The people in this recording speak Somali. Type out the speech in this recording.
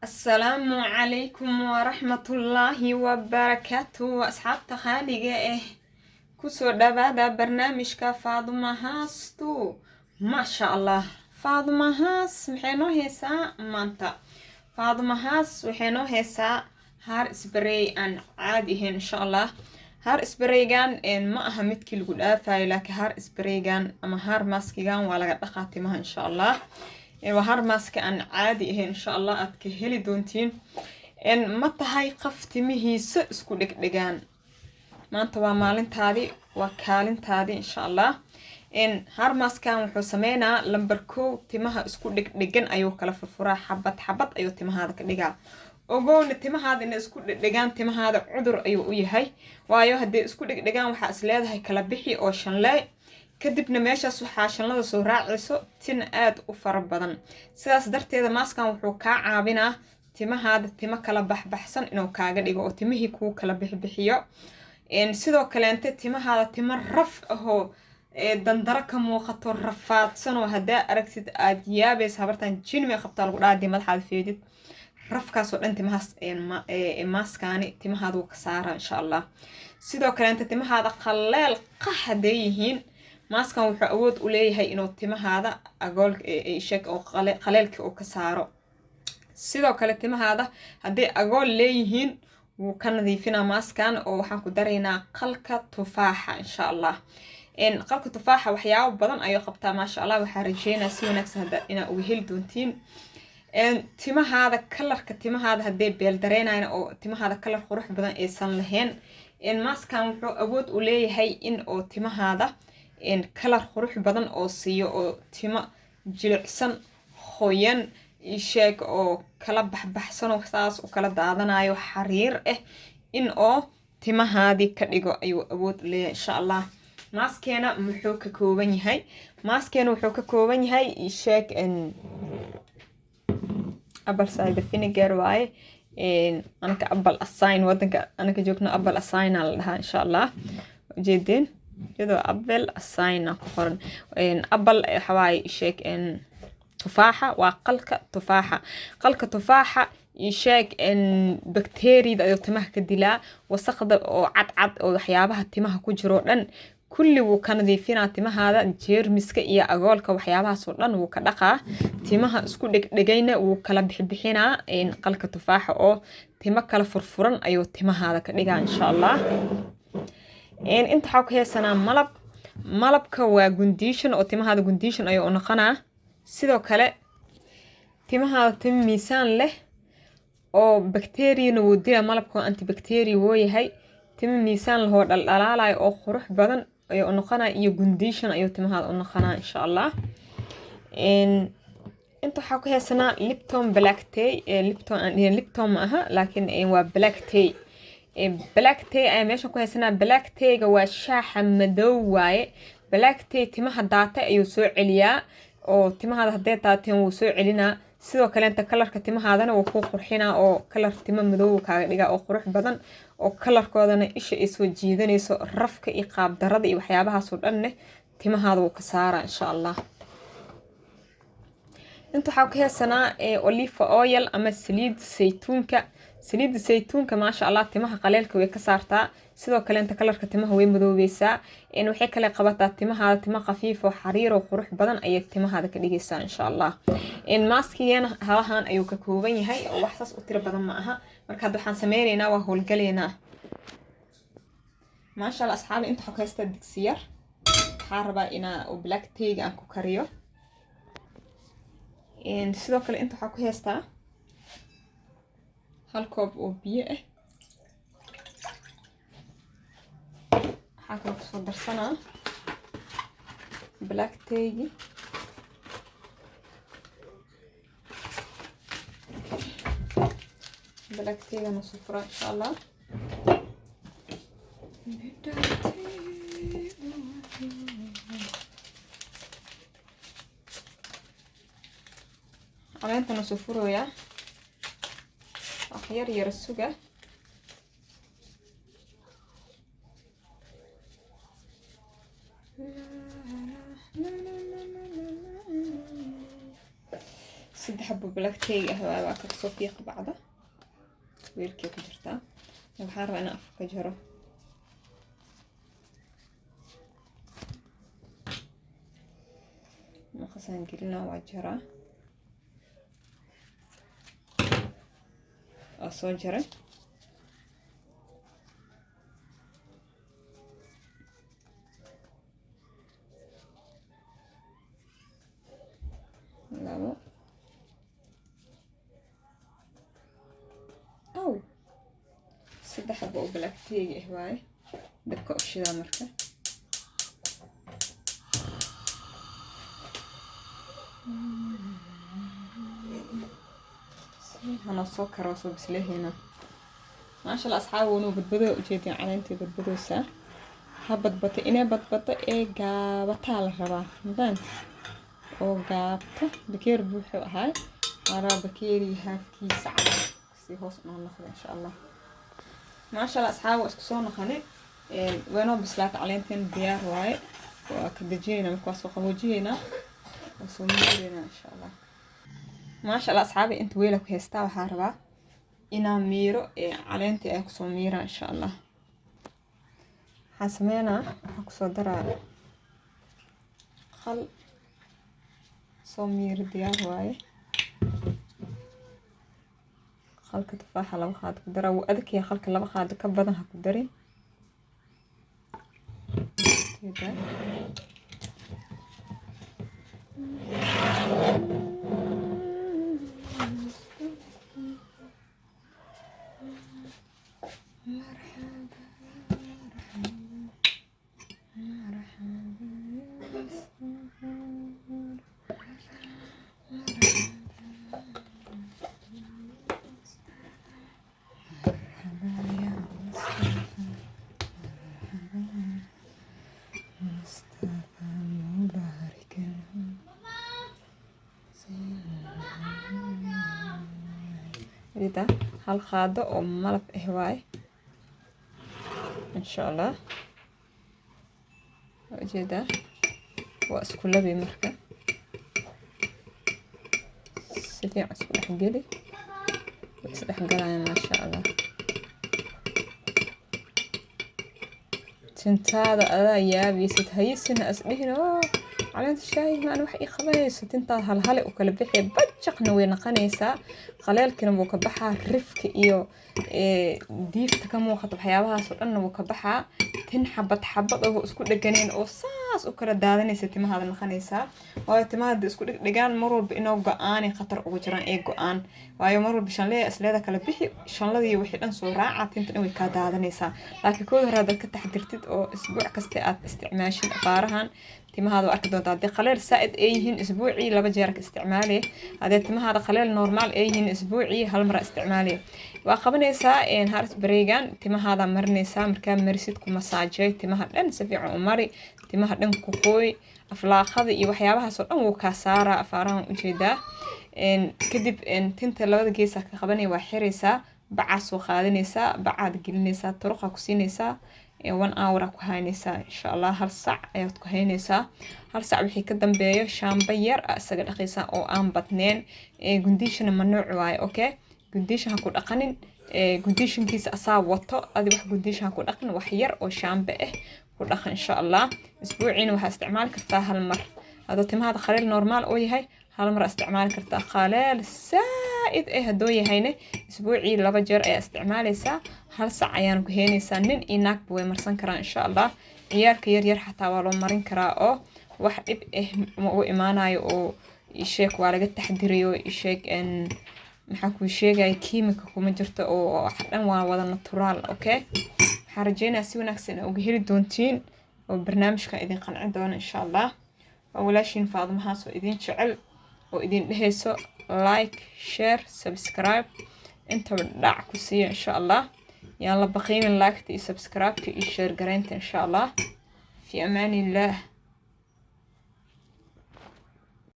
السلام عليكم ورحمة الله وبركاته أصحاب خالقة كسر دبادة برنامجك فاطمة هاستو ما شاء الله فاطمة هاس محينو هيسا مانتا فاطمة هاس وحينو هيسا هار اسبري أن عادي إن شاء الله هار اسبريغان إن ما أهمتك القلافة لكن هار اسبريغان أما هار ماسكيغان ولا قد خاتمها إن شاء الله وهار ماسك أن عادي إن شاء الله أتكهلي دونتين إن متى هاي قفتمه سأسكو دقان ما أنت ومالين تادي وكالين تادي إن شاء الله إن هار ماسكان وحو سمينا لمبركو تمها اسكو دقان أيو كلا فرفورا حبت أيو تمها هذا كدقا ogoon timahaada in isku dhigaan timahaada cudur ayuu u yahay waayo hadii isku dhigaan waxa is leedahay kala bixi oo shanlay kadibna meeshaas waxa shanlada soo raacayso tin aad u fara badan sidaas darteeda maaskan wuxuu ka caawinaa timahaada tima kala baxsan inuu kaaga dhigo oo timihii ku kala bixiyo sidoo kale inta timahaada tima raf ahoo dandara ka muuqato rafaadsan oo hadaa aragtid aad yaabeys habartan jinmi qabtaa lagu dhaadii madaxaad feedid rafkaas oo dhan timahaas maaskaani timahaada wuu ka saara insha allah sidoo kale inta timahaada qaleel qaxday yihiin maaskan wuxuu awood u leeyahay inuu timahaada agool sheek oo qaleelka uu ka saaro sidoo kale timahaada haddii agool leeyihiin wuu ka nadiifinaa maaskan oo waxaan ku daraynaa qalka tufaaxa insha allah qalka tufaaxa waxyaabo badan ayuu qabtaa maasha allah waxaa rajeynaa si wanaagsan hadda inaa uga heli doontiin timahaada kalarka timahaada hadee beel dareenayna oo timahaada kalar qurux badan aysan lahayn maaskan wuxuu awood u leeyahay in oo timahaada kalar qurux badan oo siiyo oo timo jilicsan qoyan sheeg oo kala baxsan oo saas u kala daadanayo xariir in oo timahaadi ka dhigo ayuu awood u leeyahay insha allah maaskeena wuxuu ka kooban yahay sheeg apple cider vinegar waaye anaka apple assign wadanka anaka joogno apple assign la dhahaa insha allah ujeedeen iyadoo apple assign ku qoran apple xawaaye sheeg tufaaxa waa qalka tufaaxa sheeg bacteria ayuu timaha ka dilaa wasaqda oo cad oo waxyaabaha timaha ku jiro dhan kulli wuu ka nadiifinaa timahaada jeermiska iyo agoolka waxyaabahaas oo dhan wuu ka dhaqaa timaha isku dhegayna wuu kala bixinaa qalka tufaaxa oo timo kala furfuran ayuu timahaada ka dhigaa insha allah inta waxaa ku heesanaa malabka waa gundiishan oo timahaada gundiishan ayuu u noqonaa sidoo kale timahaada timo miisaan leh oo bacteriana wuu dilaa malabka oo antibacteria wuu yahay timo miisaan lahoo dhaldhalaalayo oo qurux badan ayuu u noqonaa iyo gundiishan ayuu timahaada u noqonaa insha allah inta waxaa ku heesanaa lipton black tea lipton ma aha laakiin waa black tea ayaa meeshan ku heesanaa black teaga waa shaaxa madow waaye black tea timaha daata ayuu soo celiyaa oo timahaada hadday daateen wuu soo celinaa sidoo kale inta kalarka timahaadana wuu ku qurxinaa oo kalar timo madow kaaga dhigaa oo qurux badan oo kalarkoodana isha ay soo jiidanayso rafka iyo qaab darada iyo waxyaabahaas oo dhanne timahaada wuu ka saaraa insha allah inta waxaa ka heesanaa olive oil ama saliidda saytuunka maasha allah timaha qaleelka way ka saartaa sidoo kale inta kalarka timaha way madoobeysaa waxay kale qabataa timahaada timo khafiif oo xariir oo qurux badan ayay timahaada ka dhigaysaa insha allah maaskigeena halahan ayuu ka kooban yahay oo wax saas u tiro badan ma aha marka hadda waxaan sameynaynaa waa howlgalaynaa maasha allah asxaabi inta waxaa ka haystaa digsi yar waxaa rabaa inaa black teaga aan ku kariyo sidoo kale inta waxaa ku haystaa hal koob oo biyo waxaa kaloo kusoo darsanaa black teagi nusoo fura insha allah caleenta nusoo furooyaa yar suga saddex حبة بلاك تي هوا باكر صوفيق بعضه ويلكي كجرتا بحار أنا أفك جرو مخصن قلنا وجرا أصوجره لابو أو سد حبة بلاك تي هواي دبكة أشياء مركه أنا صوكر وصوب سلهنا ما شاء الله أصحابه ونو بدبدو وجيتين على أنتي بدبدو سا حبت بطي إنا بطي إيه قابتها الربا مبانت أو قابته بكير بوحو هاي على بكيري هافكي سعر سي هوسنا ناخذ إن شاء الله ما شاء الله أصحابه اسكسونا خلي وينو بسلات على أنتين ديار واي وكدجينا مكواسو قبوجينا وسوميرنا إن شاء الله ما شاء الله أصحابي أنت ويلك هستا وحاربا إنا ميرو على أنت أكسو ميرا إن شاء الله حاسمينا أكسو درا خل صومير ديار واي خلك تفاحة لو خاد كدرا وأذك يا خلك لو خاد كبدها كدري كده إذا هالخادة أو ملف إهواي إن شاء الله وجدا وأسكولا بمركة سفيع أسكولا حقلي وأسكولا حقلي ما شاء الله تنتاد هذا يابي ستهيسن أسمهنا على الشاي ما أنا وحي خلاص تنتاد هالهلا وكل بحي بتشقنا وين قنيسة خلال كنا وكبحها رفك إيو ديف تكمو خطب حيابها سؤالنا وكبحها تنحبت حبت أو اسكو دقانين أو ساس وكرا دادني ستما هذا الخنيسة وهي تماد اسكو دقان مرور بإنه قآني خطر أو جران إيه قآن وهي مرور بشان ليه أسليدا كلا بحي شان لدي وحيد أنسو راعة تنتنوي كادادنيسا لكن كل هذا كتحدرتد أو أسبوع كستيات استعماشين أفارهان تما هذا أكدون تادي خلال سائد أيهن أسبوعي لبا جيرك استعمالي هذا تما هذا خلال نورمال أيهن أسبوعي هالمرة استعمالي وقبنيسا إن هارت بريغان تما هذا مرنيسا مركان مرسيدكو مساجي تما هذا سفيع عمري تما هذا كوكوي أفلاخذ إي وحيابها سو أو كاسارة أفارهم وجيدا إن كدب إن تنت لبا جيسا كقبني وحريسا بعاس وخادنيسا بعد جلنيسا طرقة كسينيسا 1 hour ku haynaysaa insha Allah hal sac ayaad ku haynaysaa hal sac wixii ka dambeeyo shaamba yar isaga dhaqaysaa oo aan badneen conditioner mamnuuc waaye okay conditioner ku dhaqanin conditionkiisa asaa wato adi wax conditioner ku dhaqin wax yar oo shaamba ah ku dhaqan insha Allah isbuuciina waxa isticmaali kartaa hal mar hada timaada khaliil normal oo yahay hal mar isticmaali kartaa khaliil سائد هدو يهينه اسبوعي لبا جير اي استعماليسا هل ساعة ayaan ku heenaysaa nin inaag way marsan karaan insha Allah ciyarka yar yar xataa waa loo marin karaa oo wax dib ma u imaanayo oo isheek waa laga taxdiriyo isheek in maxaa ku sheegay kiimika kuma jirto oo dhan waa wada natural okay waxaan rajeynayaa si wanaagsan uga heli doontiin oo barnaamijka idin qancin doona insha Allah walaashin Faaduma soo idin jecel oo idin dhehayso like share subscribe انت وداع كسيه ان شاء الله يلا بقين اللايك تي سبسكرايب تي شير قرينت ان شاء الله في امان الله.